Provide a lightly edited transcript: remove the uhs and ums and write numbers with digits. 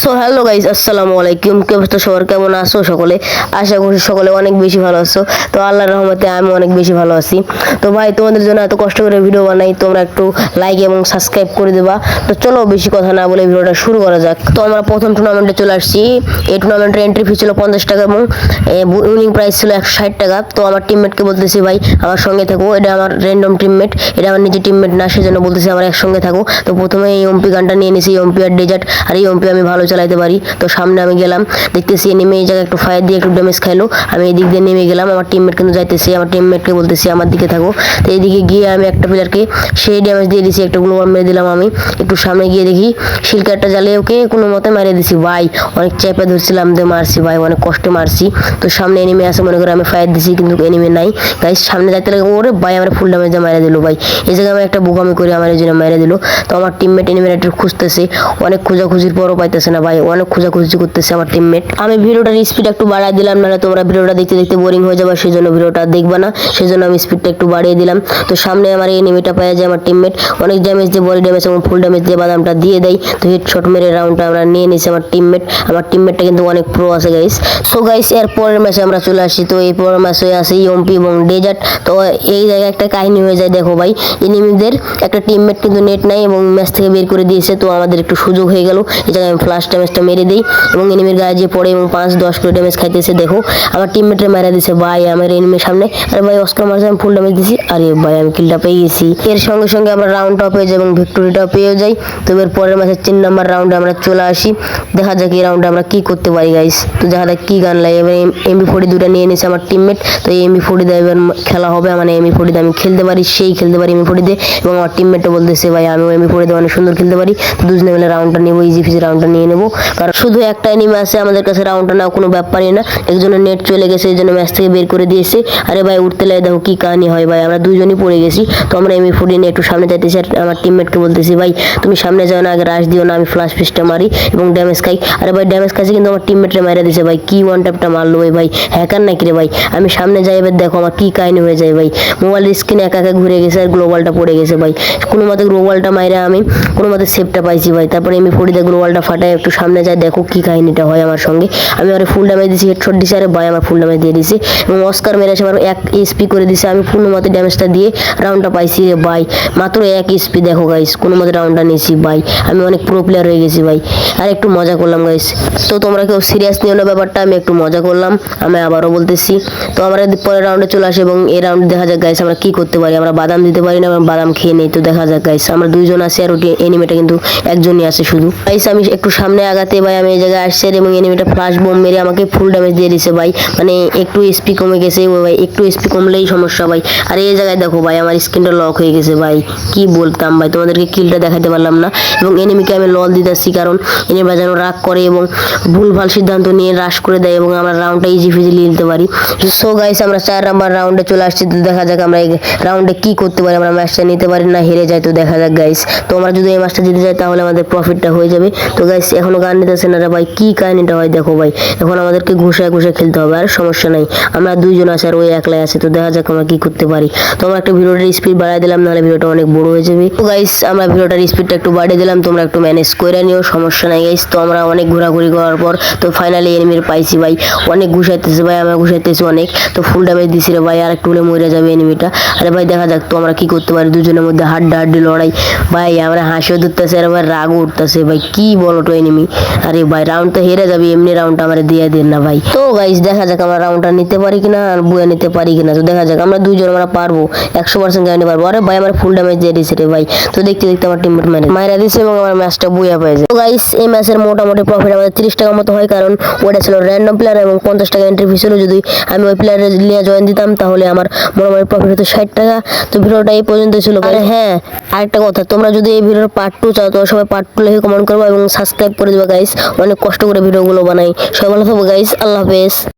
So hello guys, আসসালামু আলাইকুম। কে অবস্থা সবার, কেমন আছো সকলে? আশা করি সকলে অনেক বেশি ভালো আছো। তো আল্লাহর রহমতে আমি অনেক বেশি ভালো আছি। তো ভাই, তোমাদের জন্য এত কষ্ট করে ভিডিও বানাই, তোমরা একটু লাইক এবং সাবস্ক্রাইব করে দেবা। তো চলো বেশি কথা না বলে ভিডিওটা শুরু করা যাক। তো আমরা প্রথম টুর্নামেন্টে চলে আসছি। এই টুর্নামেন্টের এন্ট্রি ফি ছিল 50 টাকা এবং উইনিং প্রাইস ছিল 160 টাকা। তো আমার টিমমেটকে বলতেছি, ভাই আমার সঙ্গে থাকো, এটা আমার র্যান্ডম টিমমেট, এটা আমার নিজের টিমমেট না, সেজন্য বলতেছি আমার একসঙ্গে থাকো। তো প্রথমে এই এমপি গানটা নিয়ে নিয়েছি, এমপি আর ডেজার্ট। আর এই এমপি আমি ভালো চালাইতে পারি। তো সামনে আমি গেলাম, দেখতেছি নেমে এই জায়গায় একটু ফায়ার দিয়ে একটু ড্যামেজ খাইলো। আমি এই দিক দিয়ে নেমে গেলাম, আমার টিমমেট কিন্তু যাইতেছি। আমার টিমমেটকে বলতেছি আমার দিকে থাকো। তো এইদিকে গিয়ে আমি একটা প্লেয়ারকে সেই ড্যামেজ দিয়ে দিছি, একটা গ্লোবাল মেরে দিলাম। আমি একটু সামনে গিয়ে দেখি শিলকারটা জ্বালিয়ে ওকে কোনো মতে মেরে দিছি ভাই। অনেক চেপে ধরছিলাম, দিয়ে মারছি ভাই, অনেক কষ্টে মারছি। তো সামনে এনিমি আছে মনে করে আমি ফায়ার দিছি, কিন্তু এনিমি নাই। গাইস সামনে যাইতে লাগে, ওরে ভাই আমার ফুল ড্যামেজ দিয়ে মেরে দিল ভাই। এই জায়গায় আমি একটা বোকামি করে আমার এই জন্য মেরে দিল। তো আমার টিমমেট এনিমির একটু খুঁজতেছে, অনেক খোঁজাখুঁজির পরও পাইতেছে না ভাই, অনেক খোঁজাখুঁজি করতেছে আমার টিমমেট। আমি ভিডিওটার স্পিড একটু বাড়াই দিলাম, নাহলে তোমরা ভিডিওটা দেখতে দেখতে বোরিং হয়ে যাবে, সেই জন্য ভিডিওটা দেখবা না, সেই জন্য আমি স্পিডটা একটু বাড়িয়ে দিলাম। তো সামনে আমার এই এনিমিটা পাওয়া যায়, আমার টিমমেট অনেক ড্যামেজ দিয়ে, বডি ড্যামেজ এবং ফুল ড্যামেজ দিয়ে বাদামটা দিয়ে দেয়। তো হেডশট মেরে রাউন্ডটা আমরা নিয়ে নিয়েছি। আমার টিমমেটটা কিন্তু অনেক প্রো আছে গাইস। সো গাইস, এর পরের ম্যাচে আমরা চলে আসি। তো এই পরের ম্যাচে আছে এমপি এবং ডেজার্ট। তো এই জায়গায় একটা কাহিনী হয়ে যায়, দেখো ভাই, এনিমিদের একটা টিমমেট কিন্তু নেট নাই এবং ম্যাচ থেকে বের করে দিয়েছে। তো আমাদের একটু সুযোগ হয়ে গেল, এই জায়গায় আমি ফ্লাশ ড্যামেজটা মেরে দিই এবং এনিমির গায়ে যে পড়ে এবং 5-10 করে ড্যামেজ খাইতেছে। দেখো আমার টিমমেটরে মেরে দিছে ভাই আমার এনিমির সামনে। আরে ভাই অস্কার মারছে, আমি ফুল ড্যামেজ দিছি। আরে ভাই আমি কিলটা পেয়ে গেছি। এর সঙ্গে সঙ্গে আমরা রাউন্ডটাও পেয়ে যাই এবং ভিক্টোরিটাও পেয়ে যাই। তো এর পরের ম্যাচের 3 নাম্বার রাউন্ডে আমরা চলে আসি। দেখা যাক এই রাউন্ডে আমরা কি করতে পারি গাইস। তো দেখা যাক কি গান লাগে। এবার এমবি40 দুটা নিয়ে নিয়েছে আমার টিমমেট। তো এই এমবি40 দিয়ে এবার খেলা হবে, মানে এমবি40 দিয়ে আমি খেলতে পারি, সেই খেলতে পারি এমবি40 দিয়ে। এবং আমার টিমমেটও বলতেছে ভাই আমিও এমবি40 দিয়ে অনেক সুন্দর খেলতে পারি। তো দুজনে মিলে রাউন্ডটা নেবো, ইজি ফিজি রাউন্ডটা নিয়ে নেবো, কারণ শুধু একটা এনিমি আছে আমাদের কাছে, রাউন্ডটা নাও কোনো ব্যাপারই না। একজনের নেট চলে গেছে, এই জন্য ম্যাচ থেকে বের করে দিয়েছে। আরে ভাই উঠতে লাগে, দেখো কি কাহিনী হয় ভাই, আমরা দুজনই পড়ে গেছি। তো আমরা এমবি40 নিয়ে একটু সামনে যাইতেছি, আর আমার টিমমেটকে বলতেছি ভাই তুমি সামনে যাও না, আগে রাশ দিও না, আমি ফ্লাশ পিসটা মারি এবং ড্যামেজ খাই। আরে ভাই ড্যামেজ খাইছে, কিন্তু আমার টিমমেটরে মেরে দিয়েছে ভাই। কি ওয়ান ট্যাপটা মারলো ভাই, হ্যাকার নাকি রে ভাই। আমি সামনে যাই, এবার দেখো আমার কি কাহিনী হয়ে যায় ভাই। মোবাইলের স্ক্রিনে একা একা ঘুরে গেছে আর গ্লোবালটা পড়ে গেছে ভাই। কোনো মতে গ্লোবালটা মাইরে আমি কোনো মতে সেভটা পাইছি ভাই। তারপরে এমবি40 দিয়ে গ্লোবালটা ফাটায় একটু সামনে যাই, দেখো কি কাহিনীটা হয় আমার সঙ্গে। আমি আর ফুল ড্যামেজ দিছি, হেডশট দিছি, আরে ভাই আমার ফুল ড্যামেজ দিয়ে দিছে এবং অস্কার মেরে এসে আমার 1 এসপি করে দিছে। আমি কোনো মতে ড্যামেজটা দিয়ে রাউন্ডটা পাইছি রে ভাই, মাত্র 1 এসপি। দেখো গাইস কোনো মতে রাউন্ডটা নিয়েছি ভাই, আমি অনেক প্রো প্লেয়ার হয়ে গেছি ভাই। আর একটু মজা করলাম গাইস। তো তোমরা কেউ সিরিয়াস নিও না ব্যাপারটা, আমি একটু মজা করলাম, আমি আবারও বলতেছি। তো আমরা পরের রাউন্ডে চলে আসি এবং এই রাউন্ডে দেখা যাক গাইস আমরা কি করতে পারি। আমরা বাদাম দিতে পারি না, আমরা বাদাম খেয়ে নেই। তো দেখা যাক গাইস, আমরা দুইজন আছি আর ওটি এনিমিটা কিন্তু একজনই আছে শুধু। গাইস আমি একটু সামনে আগাতে ভাই, আমি এই জায়গায় আসছি এবং এনিমিটা ফ্লাশ বোম মেরে আমাকে ফুল ড্যামেজ দিয়ে দিছে ভাই। মানে একটু এসপি কমে গেছে ভাই, একটু এসপি কমলেই সমস্যা ভাই। আর এই জায়গায় দেখো ভাই আমার স্ক্রিনটা লক হয়ে গেছে ভাই, কি বলতাম ভাই, তোমাদেরকে কিলটা দেখাতে পারলাম না। এবং এনিমিকে আমি লল দিতেছি, কারণ এনিমিরা যেন রাগ করে এবং ভুলভাল সিদ্ধান্ত নিয়ে রাশ করে দেয় এবং আমরা রাউন্ডটা ইজি ফিজিলি নিতে পারি। সো গাইস আমরা 4 নাম্বার রাউন্ডে চলে আসছি। তো দেখা যাক আমরা এই রাউন্ডে কি করতে পারি, আমরা ম্যাচটা নিতে পারি না হেরে যাই। তো দেখা যাক গাইস, তো আমরা যদি এই ম্যাচটা জিতে যাই তাহলে আমাদের প্রফিটটা হয়ে যাবে। তো গাইস এখনো গান নিতেছে না রে ভাই, কি কাহিনীটা হয় দেখো ভাই। এখন আমাদেরকে ঘুষায় ঘুষায় খেলতে হবে, আর সমস্যা নাই, আমরা দুইজন আছি আর ওই একলাই আছে। তো দেখা যাক আমরা কি করতে পারি। তো আমরা একটা ভিডিওটার স্পিড বাড়াই দিলাম, নাহলে ভিডিওটা অনেক বড় হয়ে যাবে। তো গাইস আমরা ভিডিওটার স্পিডটা একটু বাড়িয়ে দিলাম, তোমরা একটু ম্যানেজ করে নিও, সমস্যা নাই গাইস। তো আমরা অনেক ঘোরাঘুরি করার পর তো ফাইনালি এনিমির পাইছি ভাই, অনেক ঘুষাইতেছে ভাই, আমরা ঘুষাইতেছি অনেক। তো ফুল ড্যামেজ দিছি রে ভাই, আর একটু হলে মরে যাবে এনিমিটা। আরে ভাই দেখা যাক তো আমরা কি করতে পারি, দুজনের মধ্যে হাড্ডাহাড্ডি লড়াই ভাই। আমরা হাসিও ধরতেছে আর ভাই রাগও উঠতেছে ভাই, কি বলো তো এনিমি। আরে ভাই রাউন্ড তো হেরে যাবে, এমনি রাউন্ডটা আমরা দিয়ে দেন না ভাই। তো গাইস দেখা যাক আমরা রাউন্ডটা নিতে পারি কিনা আর বুয়া নিতে পারি কিনা। তো দেখা যাক আমরা দুইজন আমরা পারবো, 100% গ্যারান্টি পারবো। আরে ভাই আমার ফুল ড্যামেজ দিয়ে দিছে রে ভাই। তো দেখতে দেখতে আমার টিমমেট মাইরা দিছে এবং আমার ম্যাচটা বুয়া পেয়ে যায়। তো গাইস এই ম্যাচের মোটামুটি প্রফিট আমাদের 30 টাকা মতো হয়, কারণ ওটা ছিল র্যান্ডম প্লেয়ার এবং 50 টাকা এন্ট্রি ফি ছিল। যদি আমি ওই প্লেয়ারের নিয়ে জয়েন দিতাম তাহলে আমার মোটামুটি প্রফিট হতো 60 টাকা। তো ভিডিওটা এই পর্যন্ত ছিল। আর হ্যাঁ আরেকটা কথা, তোমরা যদি এই ভিডিওর পার্ট 2 চাও তো সবাই পার্ট 2 লিখে কমেন্ট করবে এবং সাবস্ক্রাইব করে দেবে গাইস, অনেক কষ্ট করে ভিডিওগুলো বানাই। সবাই ভালো থাকো গাইস, আল্লাহ হাফেজ।